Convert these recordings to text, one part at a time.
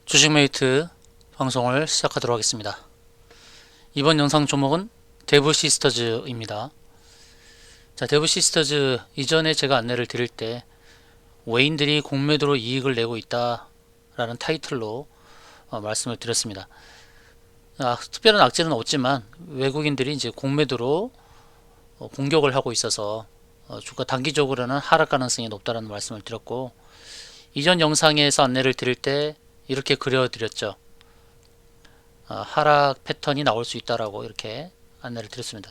주식메이트 방송을 시작하도록 하겠습니다. 이번 영상 종목은 데브시스터즈입니다. 자, 데브시스터즈 이전에 제가 안내를 드릴 때 외인들이 공매도로 이익을 내고 있다라는 타이틀로 말씀을 드렸습니다. 특별한 악재는 없지만 외국인들이 이제 공매도로 공격을 하고 있어서 주가 단기적으로는 하락 가능성이 높다는 말씀을 드렸고, 이전 영상에서 안내를 드릴 때 이렇게 그려드렸죠. 하락 패턴이 나올 수 있다라고 이렇게 안내를 드렸습니다.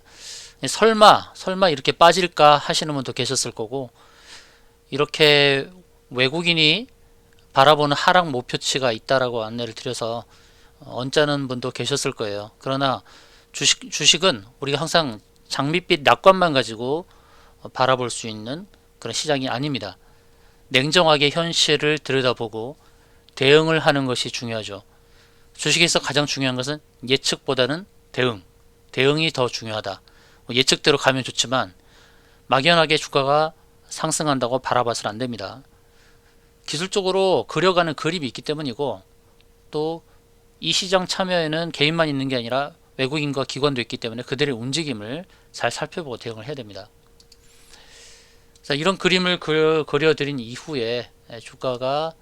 설마 이렇게 빠질까 하시는 분도 계셨을 거고, 이렇게 외국인이 바라보는 하락 목표치가 있다라고 안내를 드려서 언짢은 분도 계셨을 거예요. 그러나 주식은 우리가 항상 장밋빛 낙관만 가지고 바라볼 수 있는 그런 시장이 아닙니다. 냉정하게 현실을 들여다보고 대응을 하는 것이 중요하죠. 주식에서 가장 중요한 것은 예측보다는 대응이 더 중요하다. 예측대로 가면 좋지만 막연하게 주가가 상승한다고 바라봐서는 안 됩니다. 기술적으로 그려가는 그림이 있기 때문이고, 또 이 시장 참여에는 개인만 있는 게 아니라 외국인과 기관도 있기 때문에 그들의 움직임을 잘 살펴보고 대응을 해야 됩니다. 자, 이런 그림을 그려드린 이후에 주가가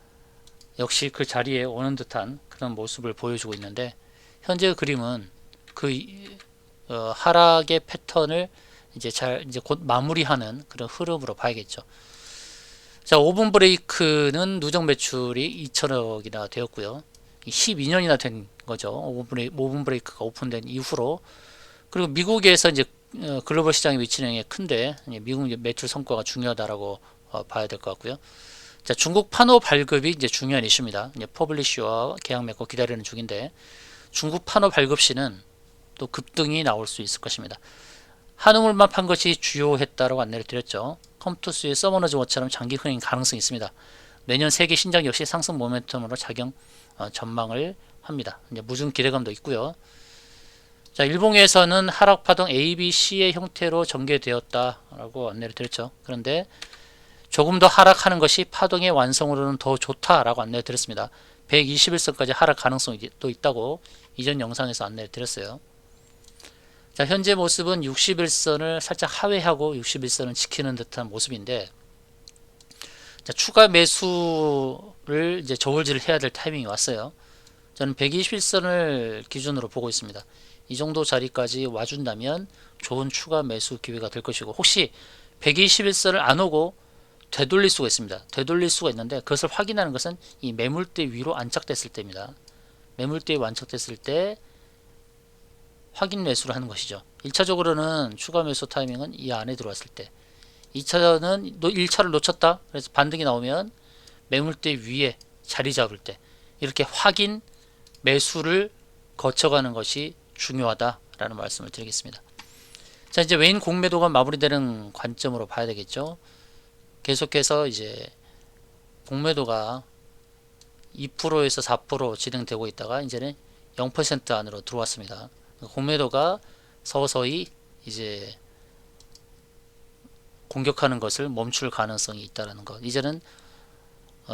역시 그 자리에 오는 듯한 그런 모습을 보여주고 있는데, 현재의 그림은 그 하락의 패턴을 이제 곧 마무리하는 그런 흐름으로 봐야겠죠. 자, 5분 브레이크는 누적 매출이 2천억이나 되었고요. 12년이나 된 거죠. 5분 브레이크가 오픈된 이후로. 그리고 미국에서 이제 글로벌 시장에 미치는 영향이 큰데, 미국 매출 성과가 중요하다라고 봐야 될 것 같고요. 자, 중국 판호 발급이 이제 중요한 이슈입니다. 이제 퍼블리쉬와 계약 맺고 기다리는 중인데, 중국 판호 발급 시는 또 급등이 나올 수 있을 것입니다. 한우물만 판 것이 주요했다라고 안내를 드렸죠. 컴투스의 서머너즈 워처럼 장기 흥행 가능성이 있습니다. 내년 세계 신작 역시 상승 모멘텀으로 작용 전망을 합니다. 이제 무슨 기대감도 있고요. 자, 일봉에서는 하락 파동 A, B, C의 형태로 전개되었다라고 안내를 드렸죠. 그런데 조금 더 하락하는 것이 파동의 완성으로는 더 좋다라고 안내를 드렸습니다. 121선까지 하락 가능성이 또 있다고 이전 영상에서 안내를 드렸어요. 자, 현재 모습은 61선을 살짝 하회하고 61선을 지키는 듯한 모습인데, 자, 추가 매수를 이제 저울질을 해야 될 타이밍이 왔어요. 저는 121선을 기준으로 보고 있습니다. 이 정도 자리까지 와준다면 좋은 추가 매수 기회가 될 것이고, 혹시 121선을 안 오고 되돌릴 수가 있습니다. 되돌릴 수가 있는데, 그것을 확인하는 것은 이 매물대 위로 안착됐을 때입니다. 매물대에 안착됐을 때 확인 매수를 하는 것이죠. 1차적으로는 추가 매수 타이밍은 이 안에 들어왔을 때, 2차는 1차를 놓쳤다, 그래서 반등이 나오면 매물대 위에 자리 잡을 때, 이렇게 확인 매수를 거쳐가는 것이 중요하다라는 말씀을 드리겠습니다. 자, 이제 외인 공매도가 마무리되는 관점으로 봐야 되겠죠. 계속해서 이제 공매도가 2%에서 4% 진행되고 있다가 이제는 0% 안으로 들어왔습니다. 공매도가 서서히 이제 공격하는 것을 멈출 가능성이 있다는 것. 이제는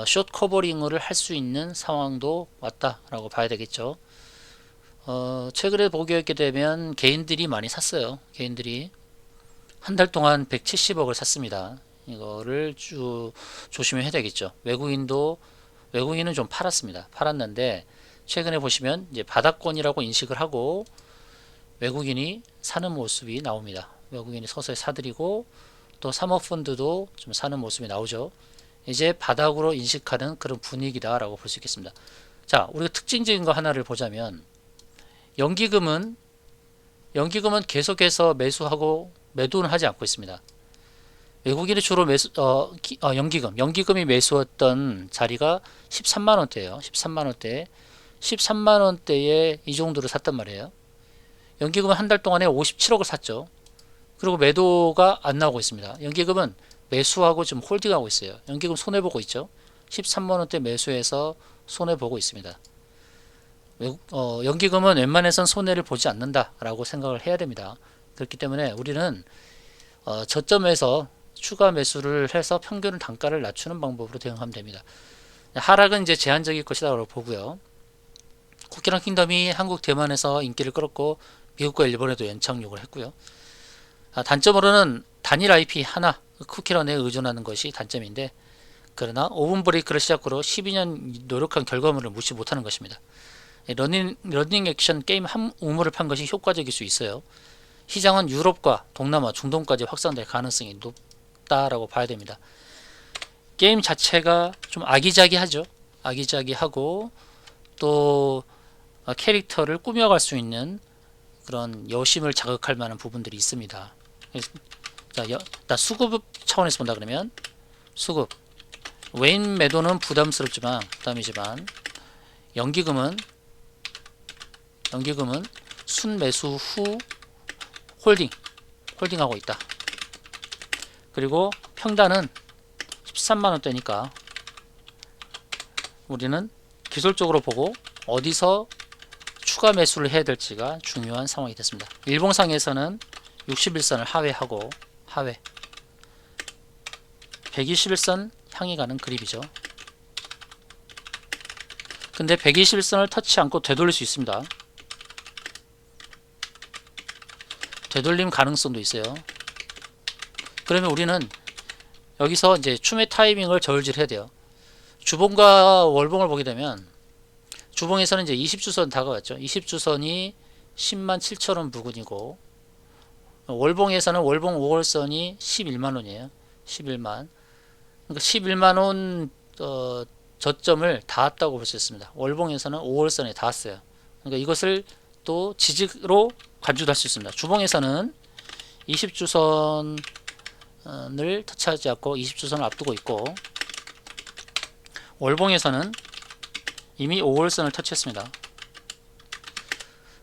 숏 커버링을 할 수 있는 상황도 왔다라고 봐야 되겠죠. 최근에 보게 되면 개인들이 많이 샀어요. 개인들이 한 달 동안 170억을 샀습니다. 이거를 조심해야 되겠죠. 외국인은 좀 팔았습니다. 팔았는데 최근에 보시면 이제 바닥권이라고 인식을 하고 외국인이 사는 모습이 나옵니다. 외국인이 서서히 사들이고, 또 사모펀드도 좀 사는 모습이 나오죠. 이제 바닥으로 인식하는 그런 분위기다라고 볼 수 있겠습니다. 자, 우리가 특징적인 거 하나를 보자면, 연기금은 계속해서 매수하고 매도는 하지 않고 있습니다. 외국인이 주로 연기금이 매수했던 자리가 13만원대예요. 13만원대. 13만원대에 이 정도로 샀단 말이에요. 연기금은 한 달 동안에 57억을 샀죠. 그리고 매도가 안 나오고 있습니다. 연기금은 매수하고 지금 홀딩하고 있어요. 연기금 손해보고 있죠. 13만원대 매수해서 손해보고 있습니다. 연기금은 웬만해선 손해를 보지 않는다라고 생각을 해야 됩니다. 그렇기 때문에 우리는 저점에서 추가 매수를 해서 평균 단가를 낮추는 방법으로 대응하면 됩니다. 하락은 이제 제한적일 것이라고 보고요. 쿠키런 킹덤이 한국 대만에서 인기를 끌었고 미국과 일본에도 연착륙을 했고요. 단점으로는 단일 IP 하나 쿠키런에 의존하는 것이 단점인데, 그러나 오븐 브레이크를 시작으로 12년 노력한 결과물을 무시 못하는 것입니다. 러닝 액션 게임 한 우물을 판 것이 효과적일 수 있어요. 시장은 유럽과 동남아, 중동까지 확산될 가능성이 높다라고 봐야 됩니다. 게임 자체가 좀 아기자기하죠. 아기자기하고 또 캐릭터를 꾸며갈 수 있는 그런 여심을 자극할 만한 부분들이 있습니다. 자, 수급 차원에서 본다 그러면 수급 웨인 매도는 부담스럽지만 연기금은 순매수 후 홀딩하고 있다. 그리고 평단은 13만원대니까 우리는 기술적으로 보고 어디서 추가 매수를 해야 될지가 중요한 상황이 됐습니다. 일봉상에서는 61선을 하회하고 121선 향해 가는 그립이죠. 근데 121선을 터치 않고 되돌릴 수 있습니다. 되돌림 가능성도 있어요. 그러면 우리는 여기서 이제 춤의 타이밍을 저울질해야 돼요. 주봉과 월봉을 보게 되면 주봉에서는 이제 20주선 다가왔죠. 20주선이 10만 7천원 부근이고, 월봉에서는 월봉 5월선이 11만원이에요. 11만. 그러니까 11만원 저점을 닿았다고 볼 수 있습니다. 월봉에서는 5월선에 닿았어요. 그러니까 이것을 또 지지로 간주할 수 있습니다. 주봉에서는 20주선을 터치하지 않고 20주선을 앞두고 있고, 월봉에서는 이미 5월선을 터치했습니다.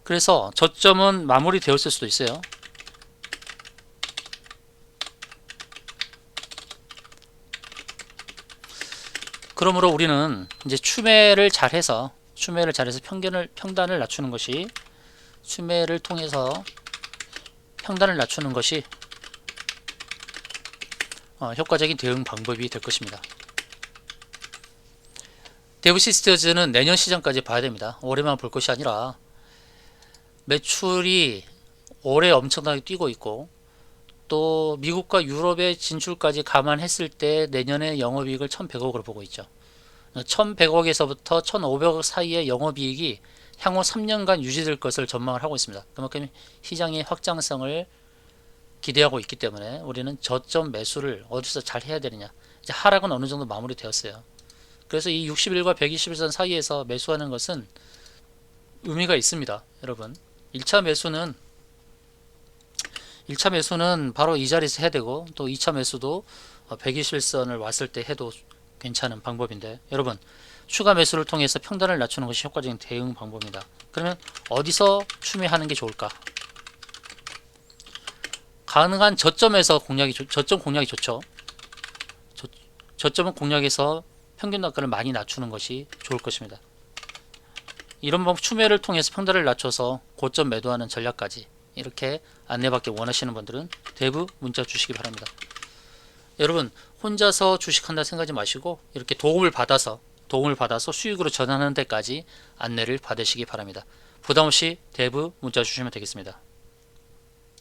그래서 저점은 마무리 되었을 수도 있어요. 그러므로 우리는 이제 추매를 잘해서 평단을 낮추는 것이, 추매를 통해서 평단을 낮추는 것이 효과적인 대응 방법이 될 것입니다. 대부 시스터즈는 내년 시장까지 봐야 됩니다. 올해만 볼 것이 아니라 매출이 올해 엄청나게 뛰고 있고, 또 미국과 유럽의 진출까지 감안했을 때 내년에 영업이익을 1100억으로 보고 있죠. 1100억에서부터 1500억 사이의 영업이익이 향후 3년간 유지될 것을 전망을 하고 있습니다. 그만큼 시장의 확장성을 기대하고 있기 때문에 우리는 저점 매수를 어디서 잘 해야 되느냐. 이제 하락은 어느 정도 마무리되었어요. 그래서 이 61과 121선 사이에서 매수하는 것은 의미가 있습니다. 여러분, 1차 매수는 바로 이 자리에서 해야 되고, 또 2차 매수도 121선을 왔을 때 해도 괜찮은 방법인데, 여러분, 추가 매수를 통해서 평단을 낮추는 것이 효과적인 대응 방법입니다. 그러면 어디서 추매하는 게 좋을까? 가능한 저점에서 저점 공략이 좋죠. 저점은 공략해서 평균 단가를 많이 낮추는 것이 좋을 것입니다. 이런 방법, 추매를 통해서 평단을 낮춰서 고점 매도하는 전략까지 이렇게 안내받기 원하시는 분들은 대부 문자 주시기 바랍니다. 여러분, 혼자서 주식한다 생각하지 마시고 이렇게 도움을 받아서 수익으로 전환하는 데까지 안내를 받으시기 바랍니다. 부담없이 대부 문자 주시면 되겠습니다.